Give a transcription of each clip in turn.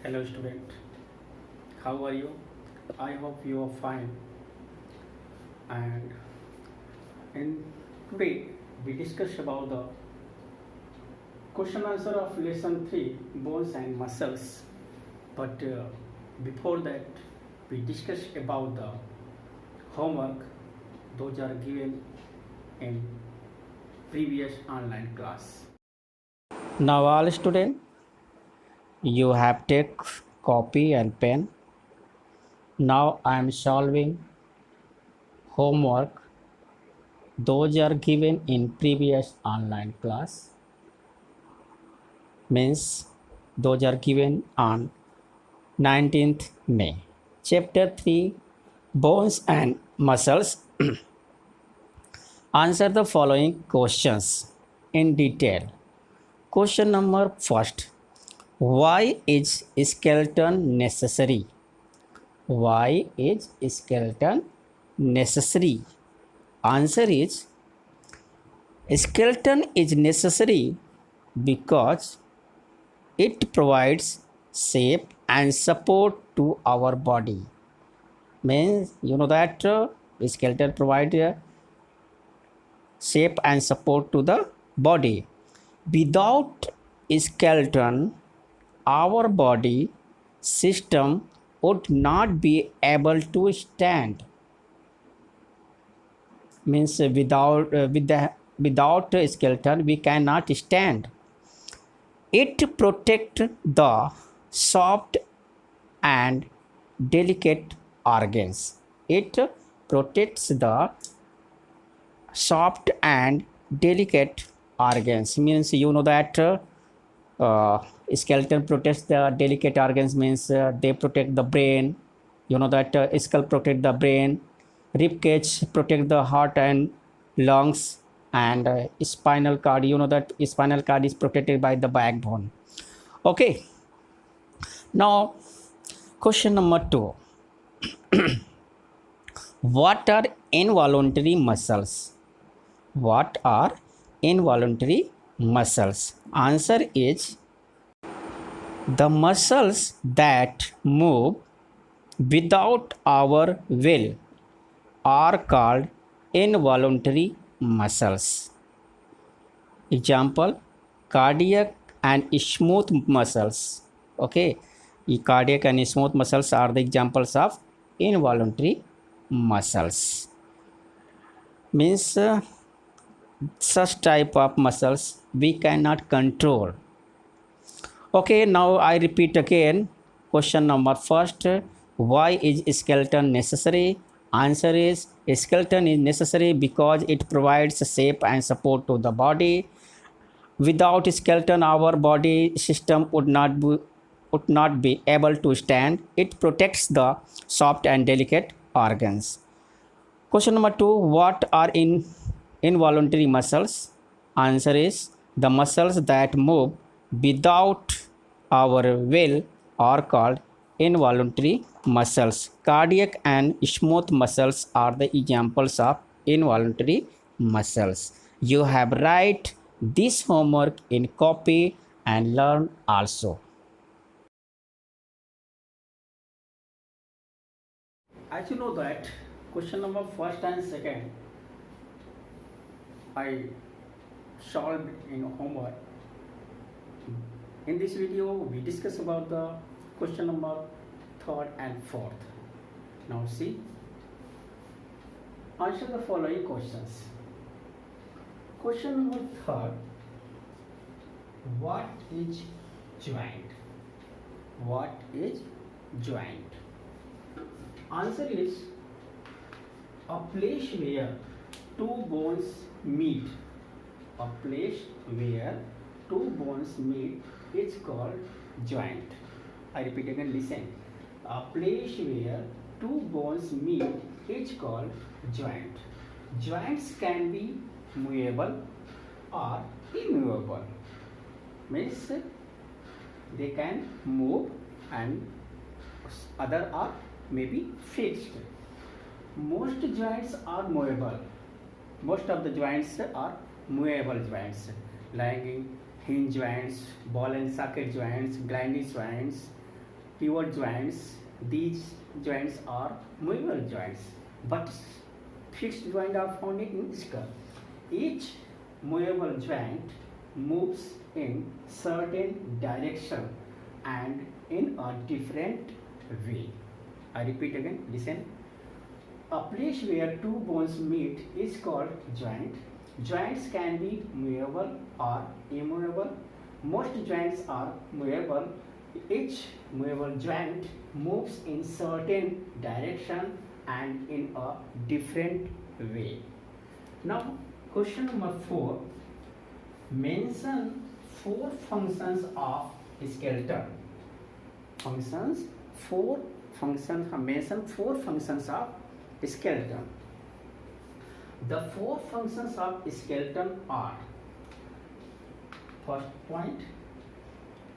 Hello student, how are you? I hope you are fine. And in today we discuss about the question answer of lesson 3 bones and muscles. But before that we discuss about the homework those are given in previous online class. Now all student you have take copy and pen. Now I am solving homework those are given in previous online class, means those are given on 19th May. Chapter 3 Bones and Muscles. Answer the following questions in detail. Question number first. Why is skeleton necessary? Why is skeleton necessary? Answer is skeleton is necessary because it provides shape and support to our body. Means you know that skeleton provide shape and support to the body. Without skeleton, our body system would not be able to stand. Means without a skeleton we cannot stand. It protects the soft and delicate organs. It protects the soft and delicate organs. Means you know that skeleton protects the delicate organs, means they protect the brain. You know that skull protect the brain, rib cage protect the heart and lungs, and spinal cord, you know that spinal cord is protected by the backbone. Okay, now question number 2. What are involuntary muscles? What are involuntary muscles? Answer is the muscles that move without our will are called involuntary muscles. Example, cardiac and smooth muscles. Okay, cardiac and smooth muscles are the examples of involuntary muscles. Means such type of muscles we cannot control. Okay, now I repeat again. Question number first. Why is skeleton necessary? Answer is skeleton is necessary because it provides shape and support to the body. Without skeleton, our body system would not be able to stand. It protects the soft and delicate organs. Question number 2. What are involuntary muscles? Answer is the muscles that move without our will are called involuntary muscles. Cardiac and smooth muscles are the examples of involuntary muscles. You have write this homework in copy and learn also. As you know that question number first and second I solved in homework. In this video we discuss about the question number third and fourth. Now see, answer the following questions. Question number third. What is joint? What is joint? Answer is a place where two bones meet. A place where two bones meet is called joint. I repeat again, listen. A place where two bones meet is called joint. Joints can be movable or immovable. Means they can move and other are maybe fixed. Most joints are movable. Most of the joints are movable joints, like hinge joints, ball and socket joints, glandy joints, pivot joints. These joints are movable joints, but fixed joints are found in skull. Each movable joint moves in certain direction and in a different way. I repeat again, listen. A place where two bones meet is called joint. Joints can be movable or immovable. Most joints are movable. Each movable joint moves in certain direction and in a different way. Now, question number 4. Mention 4 functions of skeleton. Functions, 4 functions. Mention 4 functions of skeleton. The 4 functions of skeleton are: first point,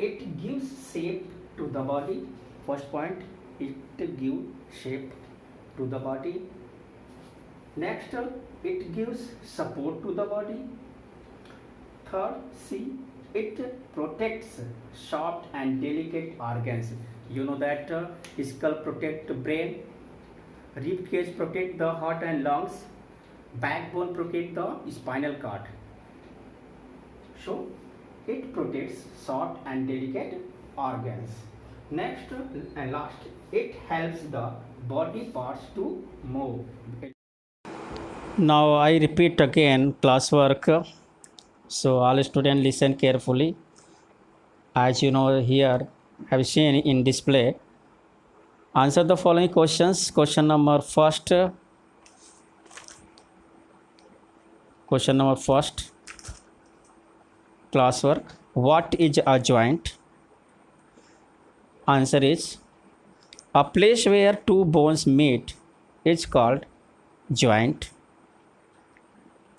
it gives shape to the body. First point, it gives shape to the body. Next, it gives support to the body. Third, C, it protects soft and delicate organs. You know that skull protect brain, rib cage protect the heart and lungs, backbone protect the spinal cord. So it protects soft and delicate organs. Next and last, it helps the body parts to move. Now I repeat again classwork. So all students listen carefully. As you know, here I have seen in display. Answer the following questions. Question number first. Classwork. What is a joint? Answer is: a place where two bones meet is called joint.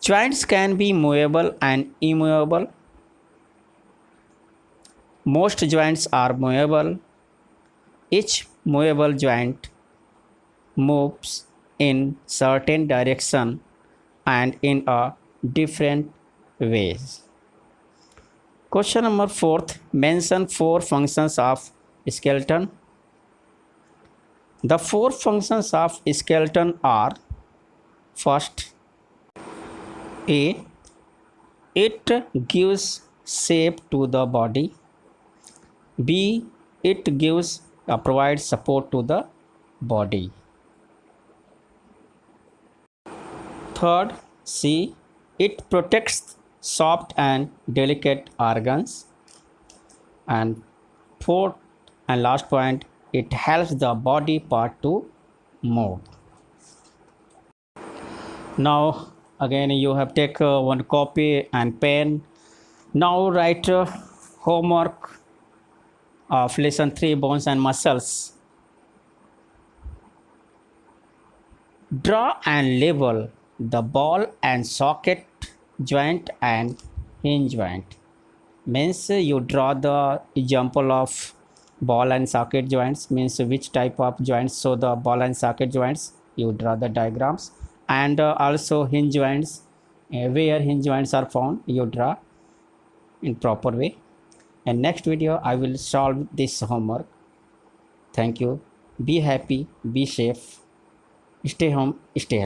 Joints can be movable and immovable. Most joints are movable. Each movable joint moves in certain direction and in a different ways. Question number 4. Mention 4 functions of skeleton. The 4 functions of skeleton are: first, A, it gives shape to the body. B, it provides support to the body. Third, C, it protects soft and delicate organs. And fourth and last point, it helps the body part to move. Now again you have take one copy and pen. Now write homework of lesson 3, bones and muscles. Draw and label the ball and socket joint and hinge joint. Means you draw the example of ball and socket joints, means which type of joints. So the ball and socket joints, you draw the diagrams. And also hinge joints, where hinge joints are found, you draw in proper way. And next video I will solve this homework. Thank you. Be happy, be safe, stay home, stay healthy.